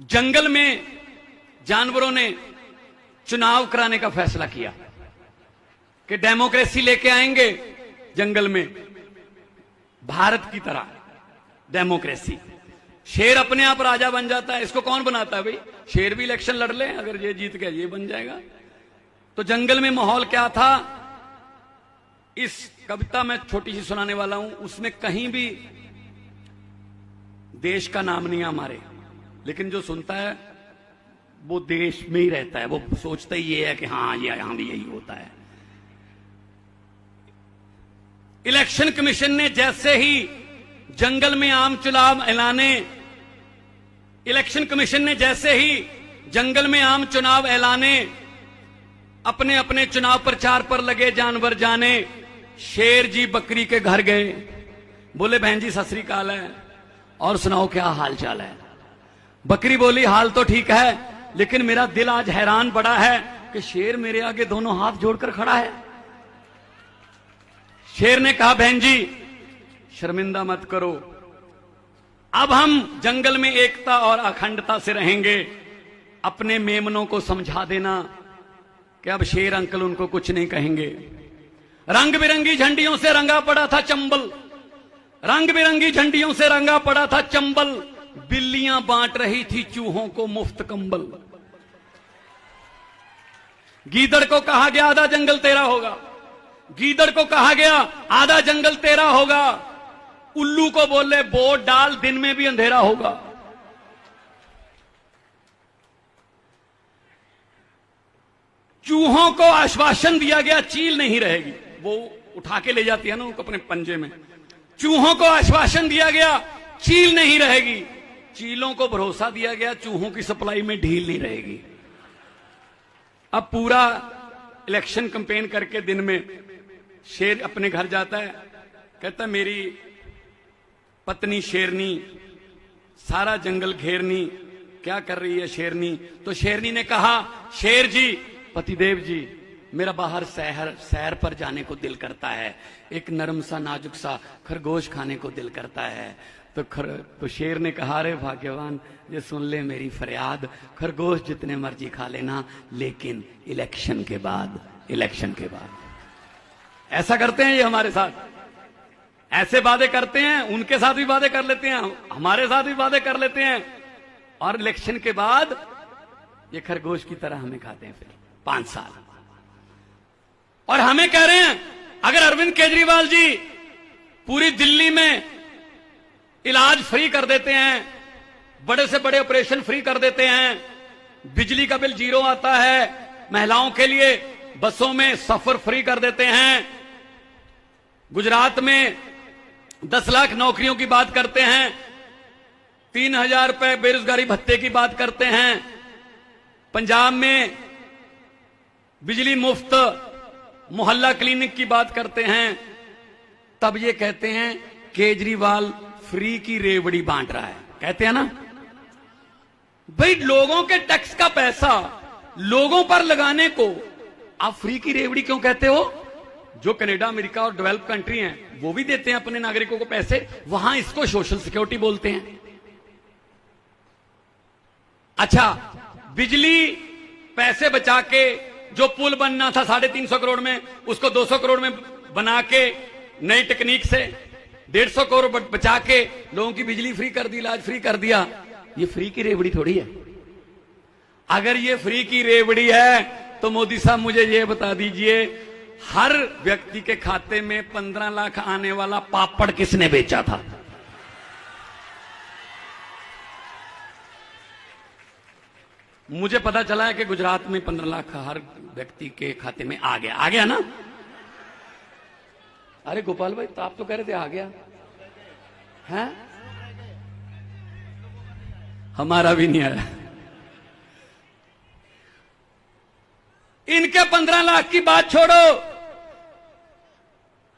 जंगल में जानवरों ने चुनाव कराने का फैसला किया कि डेमोक्रेसी लेके आएंगे जंगल में, भारत की तरह डेमोक्रेसी। शेर अपने आप राजा बन जाता है, इसको कौन बनाता है भाई? शेर भी इलेक्शन लड़ ले, अगर ये जीत गया ये बन जाएगा। तो जंगल में माहौल क्या था, इस कविता में छोटी सी सुनाने वाला हूं, उसमें कहीं भी देश का नाम नहीं है हमारे, लेकिन जो सुनता है वो देश में ही रहता है, वो सोचता ही ये है कि हाँ ये यहां भी यही होता है। इलेक्शन कमीशन ने जैसे ही जंगल में आम चुनाव ऐलाने, इलेक्शन कमीशन ने जैसे ही जंगल में आम चुनाव ऐलाने, अपने अपने चुनाव प्रचार पर लगे जानवर जाने। शेर जी बकरी के घर गए, बोले बहन जी सत श्री अकाल है, और सुनाओ क्या हाल चाल है। बकरी बोली हाल तो ठीक है, लेकिन मेरा दिल आज हैरान पड़ा है कि शेर मेरे आगे दोनों हाथ जोड़कर खड़ा है। शेर ने कहा बहन जी शर्मिंदा मत करो, अब हम जंगल में एकता और अखंडता से रहेंगे। अपने मेमनों को समझा देना कि अब शेर अंकल उनको कुछ नहीं कहेंगे। रंग बिरंगी झंडियों से रंगा पड़ा था चंबल, रंग बिरंगी झंडियों से रंगा पड़ा था चंबल, बिल्लियां बांट रही थी चूहों को मुफ्त कंबल। गीदड़ को कहा गया आधा जंगल तेरा होगा, गीदड़ को कहा गया आधा जंगल तेरा होगा। उल्लू को बोले वोट डाल दिन में भी अंधेरा होगा। चूहों को आश्वासन दिया गया चील नहीं रहेगी, वो उठा के ले जाती है ना उनको अपने पंजे में। चूहों को आश्वासन दिया गया चील नहीं रहेगी, चीलों को भरोसा दिया गया चूहों की सप्लाई में ढील नहीं रहेगी। अब पूरा इलेक्शन कैंपेन करके दिन में शेर अपने घर जाता है, कहता मेरी पत्नी शेरनी सारा जंगल घेरनी, क्या कर रही है शेरनी? तो शेरनी ने कहा शेर जी पतिदेव जी मेरा बाहर सैर पर जाने को दिल करता है, एक नरम सा नाजुक सा खरगोश खाने को दिल करता है। तो शेर ने कहा रे भाग्यवान ये सुन ले मेरी फरियाद, खरगोश जितने मर्जी खा लेना लेकिन इलेक्शन के बाद, इलेक्शन के बाद। ऐसा करते हैं ये हमारे साथ, ऐसे वादे करते हैं, उनके साथ भी वादे कर लेते हैं, हमारे साथ भी वादे कर लेते हैं, और इलेक्शन के बाद ये खरगोश की तरह हमें खाते हैं फिर 5 साल। और हमें कह रहे हैं अगर अरविंद केजरीवाल जी पूरी दिल्ली में इलाज फ्री कर देते हैं, बड़े से बड़े ऑपरेशन फ्री कर देते हैं, बिजली का बिल 0 आता है, महिलाओं के लिए बसों में सफर फ्री कर देते हैं, गुजरात में 10 लाख नौकरियों की बात करते हैं, 3000 रुपए बेरोजगारी भत्ते की बात करते हैं, पंजाब में बिजली मुफ्त, मोहल्ला क्लिनिक की बात करते हैं, तब ये कहते हैं केजरीवाल फ्री की रेवड़ी बांट रहा है। कहते हैं ना भाई लोगों के टैक्स का पैसा लोगों पर लगाने को आप फ्री की रेवड़ी क्यों कहते हो? जो कनाडा अमेरिका और डेवलप कंट्री हैं वो भी देते हैं अपने नागरिकों को पैसे, वहां इसको सोशल सिक्योरिटी बोलते हैं। अच्छा बिजली पैसे बचा के जो पुल बनना था 350 करोड़ में, उसको 200 करोड़ में बना के नई टेक्निक से 150 करोड़ बचा के लोगों की बिजली फ्री कर दी, इलाज फ्री कर दिया। ये फ्री की रेवड़ी थोड़ी है। अगर ये फ्री की रेवड़ी है तो मोदी साहब मुझे ये बता दीजिए हर व्यक्ति के खाते में 15 लाख आने वाला पापड़ किसने बेचा था? मुझे पता चला है कि गुजरात में 15 लाख हर व्यक्ति के खाते में आ गया ना? अरे गोपाल भाई तो आप तो कह रहे थे आ गया है, हमारा भी नहीं आया। इनके 15 लाख की बात छोड़ो,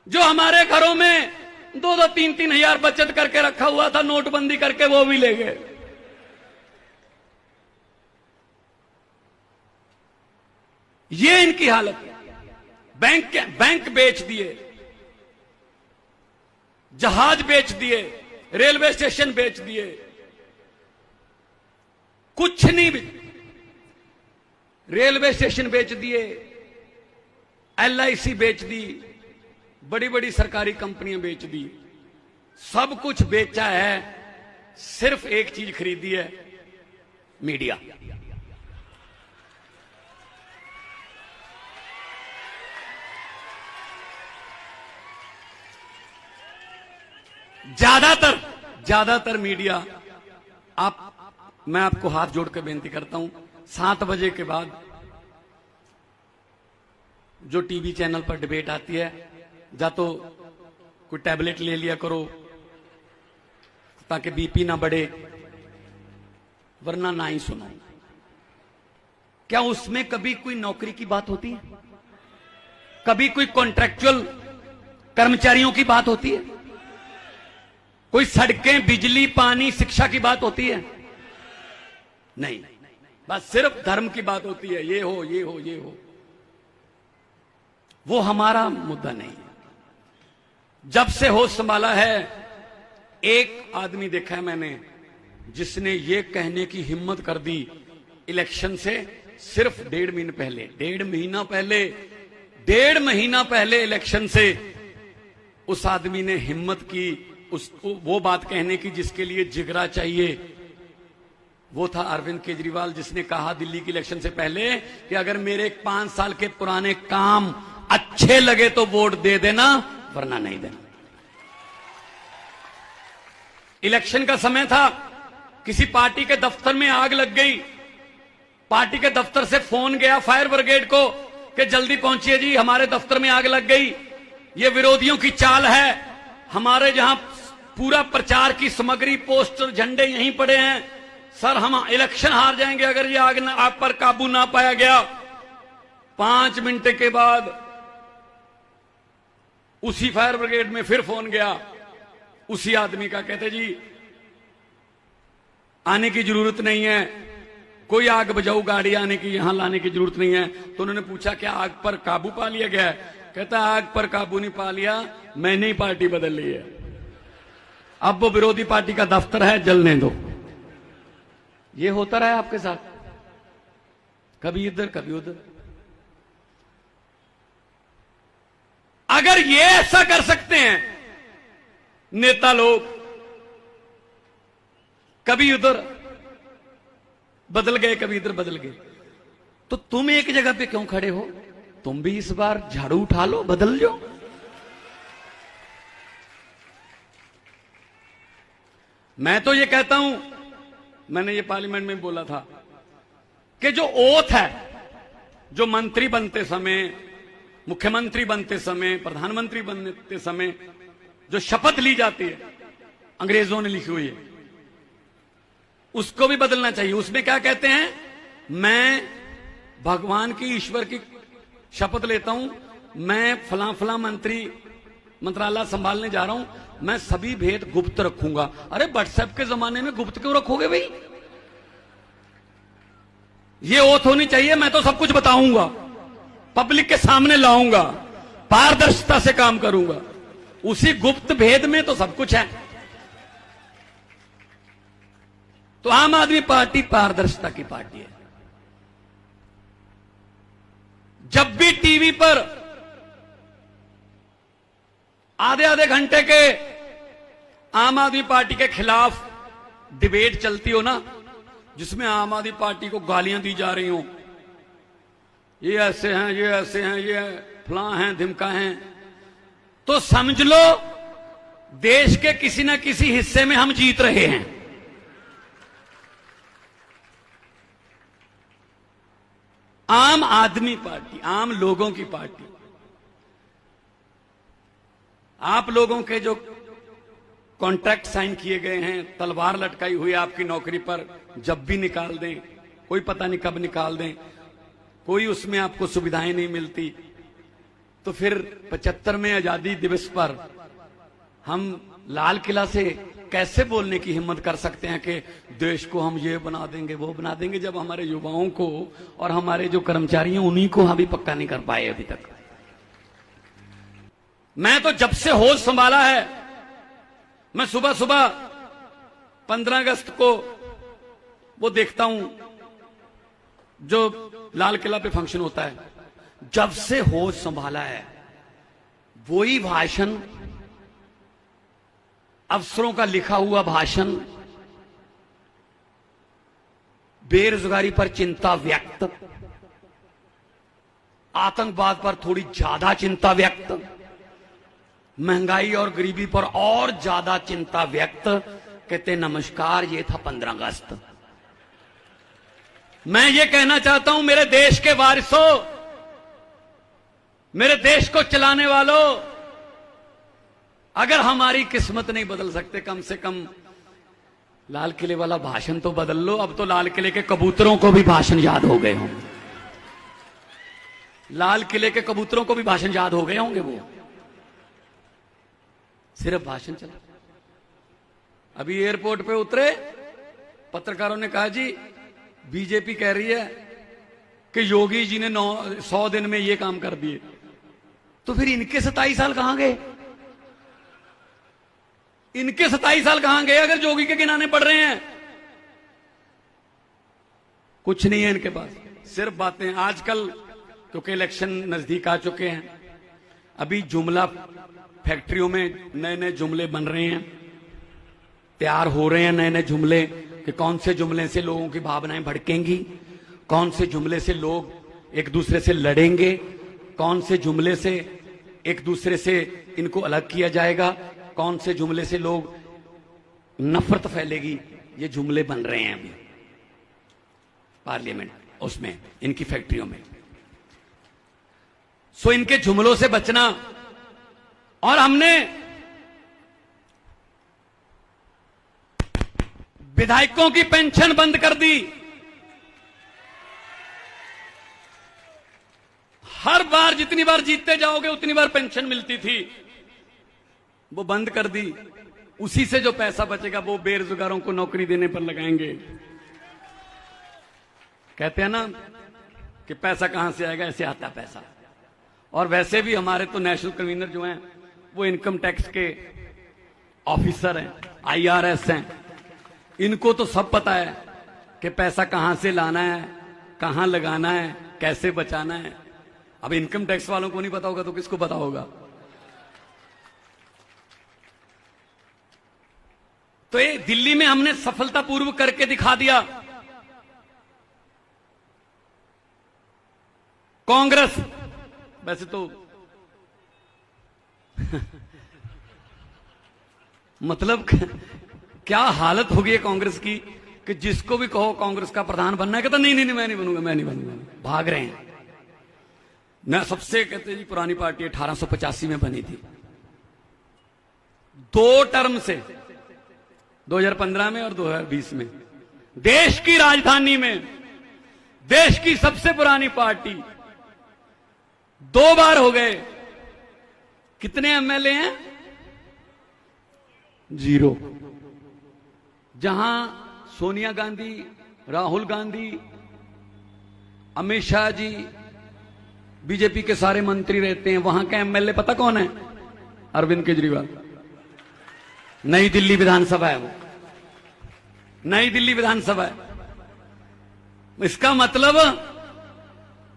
जो हमारे घरों में 2-2, 3-3 हजार बचत करके रखा हुआ था नोटबंदी करके, वो भी ले गए। ये इनकी हालत है। बैंक बेच दिए, जहाज बेच दिए, रेलवे स्टेशन बेच दिए, कुछ नहीं। रेलवे स्टेशन बेच दिए, LIC बेच दी, बड़ी बड़ी सरकारी कंपनियां बेच दी, सब कुछ बेचा है, सिर्फ एक चीज खरीदी है, मीडिया। ज्यादातर मीडिया मैं आपको हाथ जोड़कर बेनती करता हूं, 7 बजे के बाद जो टीवी चैनल पर डिबेट आती है, या तो कोई टैबलेट ले लिया करो ताकि BP ना बढ़े, वरना ना ही सुनो। क्या उसमें कभी कोई नौकरी की बात होती है? कभी कोई कॉन्ट्रैक्चुअल कर्मचारियों की बात होती है? कोई सड़कें, बिजली, पानी, शिक्षा की बात होती है? नहीं, बस सिर्फ धर्म की बात होती है, ये हो ये हो ये हो। वो हमारा मुद्दा नहीं है। जब से होश संभाला है, एक आदमी देखा है मैंने जिसने ये कहने की हिम्मत कर दी इलेक्शन से सिर्फ 1.5 महीना पहले इलेक्शन से उस आदमी ने हिम्मत की वो बात कहने की जिसके लिए जिगरा चाहिए। वो था अरविंद केजरीवाल, जिसने कहा दिल्ली की इलेक्शन से पहले कि अगर मेरे 5 साल के पुराने काम अच्छे लगे तो वोट दे देना, वरना नहीं देना। इलेक्शन का समय था, किसी पार्टी के दफ्तर में आग लग गई, पार्टी के दफ्तर से फोन गया फायर ब्रिगेड को कि जल्दी पहुंचिए जी, हमारे दफ्तर में आग लग गई, ये विरोधियों की चाल है, हमारे जहां पूरा प्रचार की सामग्री, पोस्टर, झंडे यहीं पड़े हैं, सर हम इलेक्शन हार जाएंगे अगर ये आग पर काबू ना पाया गया। 5 मिनट के बाद उसी फायर ब्रिगेड में फिर फोन गया उसी आदमी का, कहते जी आने की जरूरत नहीं है, कोई आग बुझाऊ गाड़ी आने की यहां लाने की जरूरत नहीं है। तो उन्होंने पूछा क्या आग पर काबू पा लिया गया है? कहता आग पर काबू नहीं पा लिया, मैंने ही पार्टी बदल ली है, अब वो विरोधी पार्टी का दफ्तर है, जलने दो। ये होता रहा है आपके साथ, कभी इधर कभी उधर। अगर ये ऐसा कर सकते हैं नेता लोग, कभी उधर बदल गए कभी इधर बदल गए, तो तुम एक जगह पे क्यों खड़े हो? तुम भी इस बार झाड़ू उठा लो, बदल लो। मैं तो ये कहता हूं, मैंने ये पार्लियामेंट में बोला था कि जो ओथ है, जो मंत्री बनते समय, मुख्यमंत्री बनते समय, प्रधानमंत्री बनते समय जो शपथ ली जाती है, अंग्रेजों ने लिखी हुई है, उसको भी बदलना चाहिए। उसमें क्या कहते हैं? मैं भगवान की, ईश्वर की शपथ लेता हूं, मैं फला मंत्रालय संभालने जा रहा हूं, मैं सभी भेद गुप्त रखूंगा। अरे व्हाट्सएप के जमाने में गुप्त क्यों रखोगे भाई? ये ओथ होनी चाहिए, मैं तो सब कुछ बताऊंगा, पब्लिक के सामने लाऊंगा, पारदर्शिता से काम करूंगा। उसी गुप्त भेद में तो सब कुछ है। तो आम आदमी पार्टी पारदर्शिता की पार्टी है। जब भी टीवी पर आधे घंटे के आम आदमी पार्टी के खिलाफ डिबेट चलती हो ना, जिसमें आम आदमी पार्टी को गालियां दी जा रही हो, ये ऐसे हैं, ये ऐसे हैं, ये फलां हैं, धिमका हैं, तो समझ लो देश के किसी न किसी हिस्से में हम जीत रहे हैं। आम आदमी पार्टी, आम लोगों की पार्टी। आप लोगों के जो कॉन्ट्रैक्ट साइन किए गए हैं, तलवार लटकाई हुई आपकी नौकरी पर, जब भी निकाल दें, कोई पता नहीं कब निकाल दें, कोई उसमें आपको सुविधाएं नहीं मिलती, तो फिर 75वें आजादी दिवस पर हम लाल किला से कैसे बोलने की हिम्मत कर सकते हैं कि देश को हम ये बना देंगे, वो बना देंगे, जब हमारे युवाओं को और हमारे जो कर्मचारी हैं उन्हीं को हम भी पक्का नहीं कर पाए अभी तक। मैं तो जब से होश संभाला है, मैं सुबह सुबह 15 अगस्त को वो देखता हूं जो लाल किला पे फंक्शन होता है, जब से होश संभाला है वही भाषण, अफसरों का लिखा हुआ भाषण, बेरोजगारी पर चिंता व्यक्त, आतंकवाद पर थोड़ी ज्यादा चिंता व्यक्त, महंगाई और गरीबी पर और ज्यादा चिंता व्यक्त। कहते नमस्कार, ये था 15 अगस्त। मैं ये कहना चाहता हूं मेरे देश के वारिसों, मेरे देश को चलाने वालों, अगर हमारी किस्मत नहीं बदल सकते, कम से कम लाल किले वाला भाषण तो बदल लो। अब तो लाल किले के कबूतरों को भी भाषण याद हो गए होंगे, लाल किले के कबूतरों को भी भाषण याद हो गए होंगे। वो सिर्फ भाषण चला। अभी एयरपोर्ट पे उतरे, पत्रकारों ने कहा जी बीजेपी कह रही है कि योगी जी ने 100 दिन में ये काम कर दिए, तो फिर इनके 27 साल कहां गए? इनके 27 साल कहां गए अगर योगी के गिनाने पड़ रहे हैं? कुछ नहीं है इनके पास, सिर्फ बातें। आजकल क्योंकि इलेक्शन नजदीक आ चुके हैं, अभी जुमला फैक्ट्रियों में नए नए जुमले बन रहे हैं, तैयार हो रहे हैं नए नए जुमले कि कौन से जुमले से लोगों की भावनाएं भड़केंगी, कौन से जुमले से लोग एक दूसरे से लड़ेंगे, कौन से जुमले से एक दूसरे से इनको अलग किया जाएगा, कौन से जुमले से लोग नफरत फैलेगी। ये जुमले बन रहे हैं अभी पार्लियामेंट, उसमें इनकी फैक्ट्रियों में। सो इनके जुमलों से बचना। और हमने विधायकों की पेंशन बंद कर दी, हर बार जितनी बार जीतते जाओगे उतनी बार पेंशन मिलती थी, वो बंद कर दी। उसी से जो पैसा बचेगा वो बेरोजगारों को नौकरी देने पर लगाएंगे। कहते हैं ना कि पैसा कहां से आएगा, ऐसे आता पैसा। और वैसे भी हमारे तो नेशनल कन्वीनर जो हैं वो इनकम टैक्स के ऑफिसर हैं, IRS हैं, इनको तो सब पता है कि पैसा कहां से लाना है, कहां लगाना है, कैसे बचाना है। अब इनकम टैक्स वालों को नहीं पता होगा तो किसको पता होगा? तो ये दिल्ली में हमने सफलतापूर्वक करके दिखा दिया। कांग्रेस वैसे तो मतलब क्या हालत हो गई है कांग्रेस की कि जिसको भी कहो कांग्रेस का प्रधान बनना है, कहता नहीं नहीं मैं नहीं बनूंगा, मैं नहीं बनूंगा, भाग रहे हैं। मैं सबसे कहते जी पुरानी पार्टी 1885 में बनी थी, 2 टर्म से 2015 में और 2020 में देश की राजधानी में देश की सबसे पुरानी पार्टी 2 बार हो गए। कितने MLA हैं? 0। जहां सोनिया गांधी, राहुल गांधी, अमित शाह जी, बीजेपी के सारे मंत्री रहते हैं, वहां का MLA पता कौन है? अरविंद केजरीवाल। नई दिल्ली विधानसभा है वो, नई दिल्ली विधानसभा है। इसका मतलब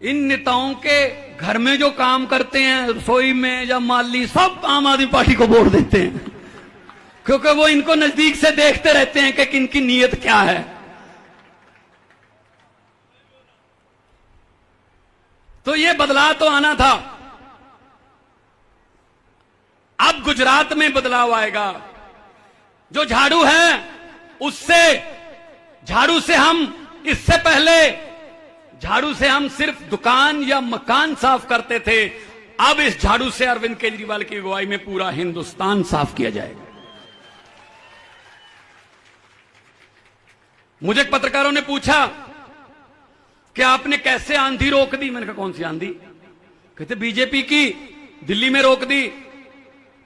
इन नेताओं के घर में जो काम करते हैं, रसोई में या माली, सब आम आदमी पार्टी को वोट देते हैं, क्योंकि वो इनको नजदीक से देखते रहते हैं कि इनकी नीयत क्या है। तो ये बदलाव तो आना था। अब गुजरात में बदलाव आएगा। जो झाड़ू है उससे, झाड़ू से हम इससे पहले झाड़ू से हम सिर्फ दुकान या मकान साफ करते थे, अब इस झाड़ू से अरविंद केजरीवाल की अगुवाई में पूरा हिंदुस्तान साफ किया जाएगा। मुझे पत्रकारों ने पूछा कि आपने कैसे आंधी रोक दी? मैंने कहा कौन सी आंधी? कहते बीजेपी की दिल्ली में रोक दी,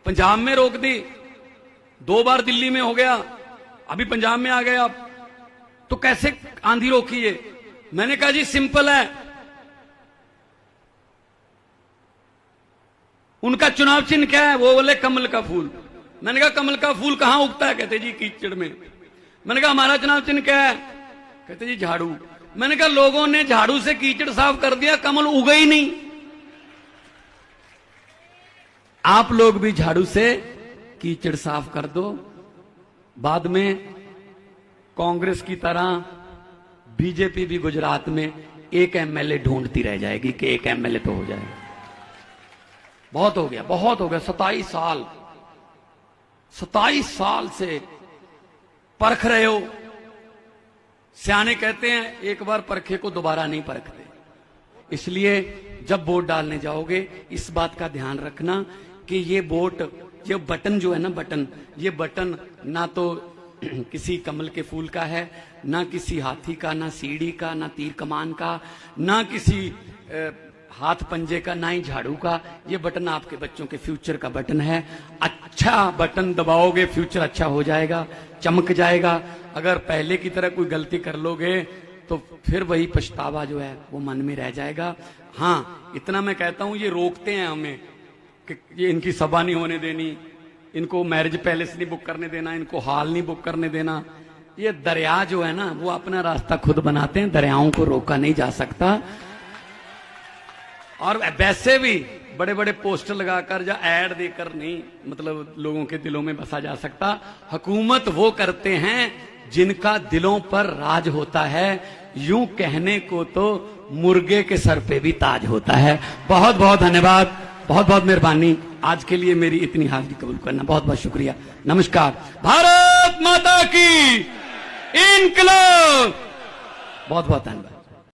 पंजाब में रोक दी, 2 बार दिल्ली में हो गया, अभी पंजाब में आ गए आप, तो कैसे आंधी रोकी है? मैंने कहा जी सिंपल है, उनका चुनाव चिन्ह क्या है? वो बोले कमल का फूल। मैंने कहा कमल का फूल कहां उगता है? कहते जी कीचड़ में। मैंने कहा हमारा चुनाव चिन्ह क्या है? कहते जी झाड़ू। मैंने कहा लोगों ने झाड़ू से कीचड़ साफ कर दिया, कमल उगा ही नहीं। आप लोग भी झाड़ू से कीचड़ साफ कर दो, बाद में कांग्रेस की तरह बीजेपी भी गुजरात में एक एमएलए ढूंढती रह जाएगी कि एक एमएलए तो हो जाए। बहुत हो गया, बहुत हो गया। 27 साल से परख रहे हो। सियाने कहते हैं एक बार परखे को दोबारा नहीं परखते। इसलिए जब वोट डालने जाओगे इस बात का ध्यान रखना कि ये वोट, ये बटन जो है ना, बटन, ये बटन ना तो किसी कमल के फूल का है, ना किसी हाथी का, ना सीढ़ी का, ना तीर कमान का, ना किसी हाथ पंजे का, ना ही झाड़ू का। ये बटन आपके बच्चों के फ्यूचर का बटन है। अच्छा बटन दबाओगे फ्यूचर अच्छा हो जाएगा, चमक जाएगा। अगर पहले की तरह कोई गलती कर लोगे तो फिर वही पछतावा जो है वो मन में रह जाएगा। हाँ, इतना मैं कहता हूं, ये रोकते हैं हमें कि ये इनकी सभा नहीं होने देनी, इनको मैरिज पैलेस नहीं बुक करने देना, इनको हॉल नहीं बुक करने देना। ये दरिया जो है ना वो अपना रास्ता खुद बनाते हैं, दरियाओं को रोका नहीं जा सकता। और वैसे भी बड़े बड़े पोस्टर लगाकर या एड देकर नहीं मतलब लोगों के दिलों में बसा जा सकता। हुकूमत वो करते हैं जिनका दिलों पर राज होता है। यूं कहने को तो मुर्गे के सर पे भी ताज होता है। बहुत बहुत धन्यवाद, बहुत बहुत मेहरबानी। आज के लिए मेरी इतनी हाजिरी कबूल करना, बहुत बहुत शुक्रिया। नमस्कार। भारत माता की इनकलाब। बहुत बहुत धन्यवाद।